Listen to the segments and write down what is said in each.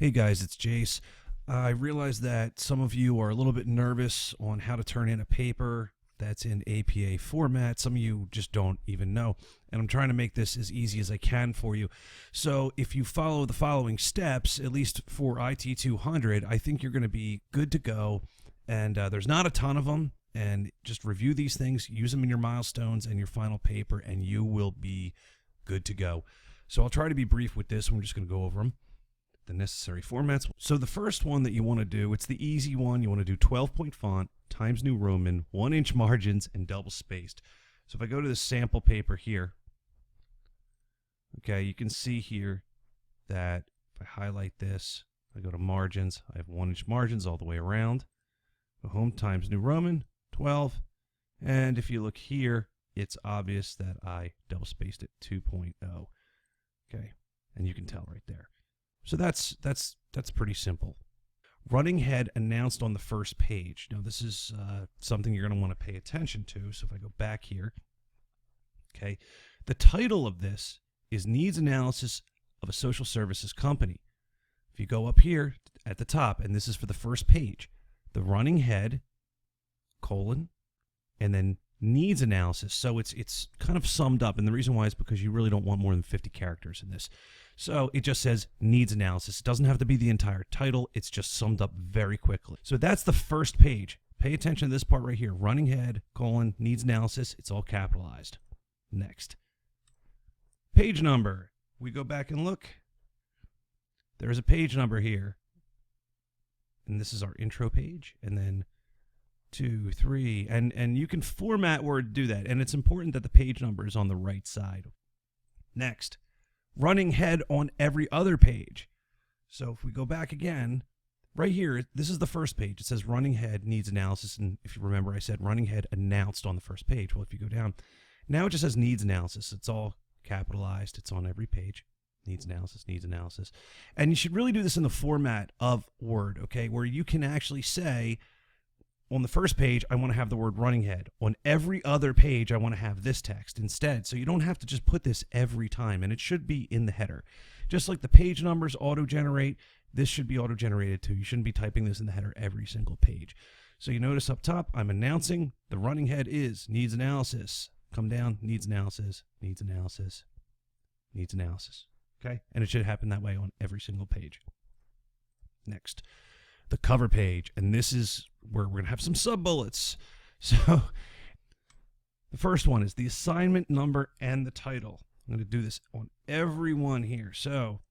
Hey guys, it's Jace. I realize that some of you are a little bit nervous on how to turn in a paper that's in APA format. Some of you just don't even know. And I'm trying to make this as easy as I can for you. So if you follow the following steps, at least for IT 200, I think you're going to be good to go. And there's not a ton of them. And just review these things, use them in your milestones and your final paper, and you will be good to go. So I'll try to be brief with this. We're just going to go over them. The necessary formats. So the first one that you want to do, it's the easy one. You want to do 12-point font, Times New Roman, 1-inch margins, and double spaced. So if I go to the sample paper here, okay, you can see here that if I highlight this, I go to margins, I have 1-inch margins all the way around. Go home, Times New Roman, 12. And if you look here, it's obvious that I double spaced it 2.0. Okay, and you can tell right there. So that's pretty simple. Running head announced on the first page. Now this is something you're going to want to pay attention to. So if I go back here, okay, the title of this is Needs Analysis of a Social Services Company. If you go up here at the top, and this is for the first page, the running head, colon, and then needs analysis. So it's kind of summed up, and the reason why is because you really don't want more than 50 characters in this. So it just says needs analysis. It doesn't have to be the entire title. It's just summed up very quickly. So that's the first page. Pay attention to this part right here. Running head, colon, needs analysis. It's all capitalized. Next. Page number. We go back and look. There's a page number here. And this is our intro page. And then 2, 3. And you can format Word to do that. And it's important that the page number is on the right side. Next. Running head on every other page. So if we go back again, right here, this is the first page. It says running head needs analysis. And if you remember, I said running head announced on the first page. Well, if you go down, now it just says needs analysis. It's all capitalized. It's on every page. Needs analysis, needs analysis. And you should really do this in the format of Word, okay, where you can actually say, on the first page, I want to have the word running head. On every other page, I want to have this text instead. So you don't have to just put this every time, and it should be in the header. Just like the page numbers auto-generate, this should be auto-generated too. You shouldn't be typing this in the header every single page. So you notice up top, I'm announcing the running head is needs analysis. Come down, needs analysis, needs analysis, needs analysis. Okay? And it should happen that way on every single page. Next. The cover page, and this is where we're going to have some sub-bullets. So the first one is the assignment number and the title. I'm going to do this on every one here. So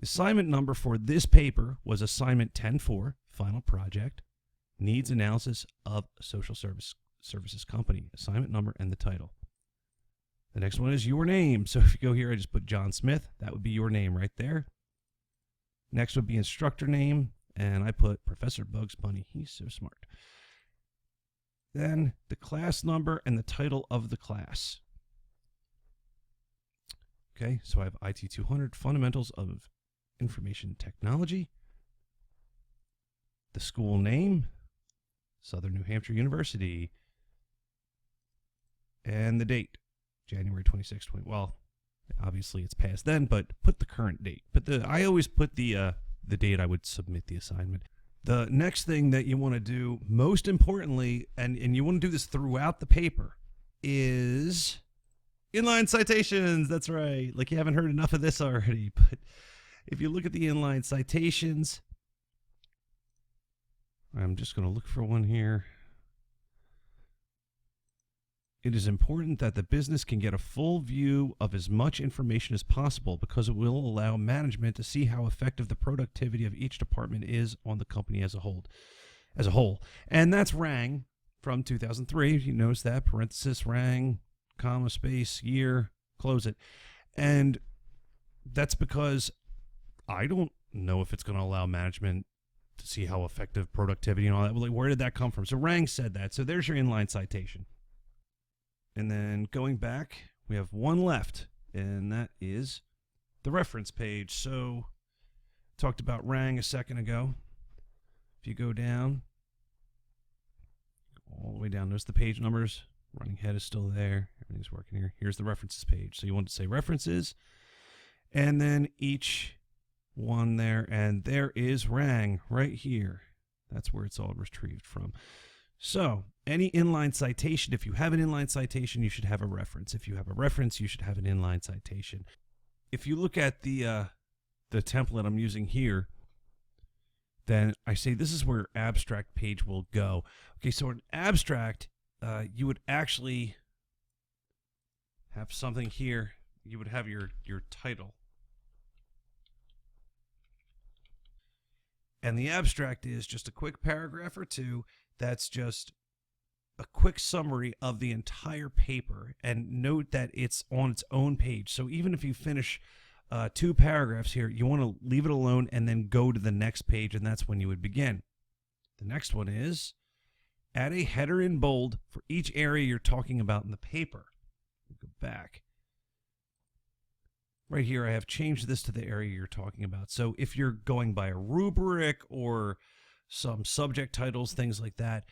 the assignment number for this paper was assignment 10-4, final project, needs analysis of a social services company, assignment number and the title. The next one is your name. So if you go here, I just put John Smith. That would be your name right there. Next would be instructor name. And I put Professor Bugs Bunny. He's so smart. Then the class number and the title of the class. Okay, so I have IT 200, Fundamentals of Information Technology. The school name, Southern New Hampshire University. And the date, January 26, 20. Well, obviously it's past then, but put the current date. I always put the date I would submit the assignment. The next thing that you want to do, most importantly, and you want to do this throughout the paper, is inline citations. That's right. Like you haven't heard enough of this already, but if you look at the inline citations, I'm just going to look for one here. It is important that the business can get a full view of as much information as possible because it will allow management to see how effective the productivity of each department is on the company as a whole. And that's RANG from 2003. You notice that, parenthesis, RANG, comma, space, year, close it. And that's because I don't know if it's going to allow management to see how effective productivity and all that. Well, where did that come from? So RANG said that. So there's your inline citation. And then going back, we have one left, and that is the reference page. So talked about RANG a second ago. If you go down, all the way down, notice the page numbers. Running head is still there. Everything's working here. Here's the references page. So you want to say references, and then each one there, and there is Rang right here. That's where it's all retrieved from. So any inline citation, if you have an inline citation, you should have a reference. If you have a reference, you should have an inline citation. If you look at the template I'm using here, then I say this is where abstract page will go. Okay, so in abstract, you would actually have something here. You would have your title. And the abstract is just a quick paragraph or two that's just a quick summary of the entire paper. And note that it's on its own page. So even if you finish 2 paragraphs here, you want to leave it alone and then go to the next page, and that's when you would begin. The next one is add a header in bold for each area you're talking about in the paper. Go back. Right here, I have changed this to the area you're talking about. So if you're going by a rubric or some subject titles, things like that,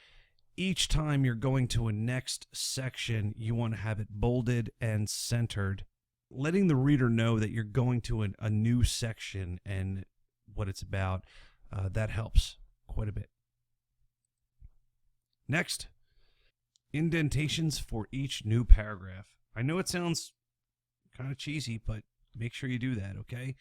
each time you're going to a next section, you want to have it bolded and centered, letting the reader know that you're going to a new section and what it's about. That helps quite a bit. Next, indentations for each new paragraph. I know it sounds kind of cheesy, but make sure you do that, okay?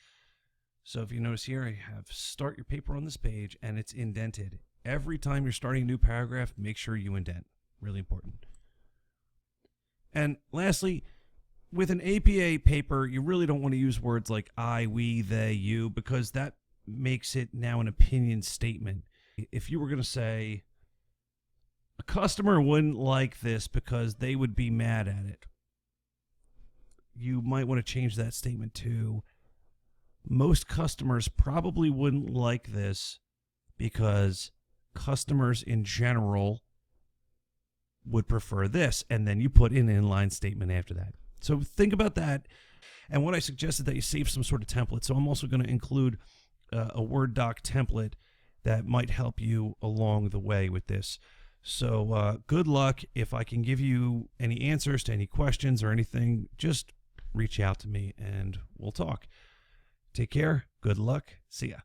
So if you notice here, I have start your paper on this page, and it's indented. Every time you're starting a new paragraph, make sure you indent. Really important. And lastly, with an APA paper, you really don't want to use words like I, we, they, you, because that makes it now an opinion statement. If you were going to say, a customer wouldn't like this because they would be mad at it, you might want to change that statement to, most customers probably wouldn't like this because customers in general would prefer this. And then you put in an inline statement after that. So think about that. And what I suggested that you save some sort of template. So I'm also going to include a Word doc template that might help you along the way with this. So good luck. If I can give you any answers to any questions or anything, just reach out to me and we'll talk. Take care. Good luck. See ya.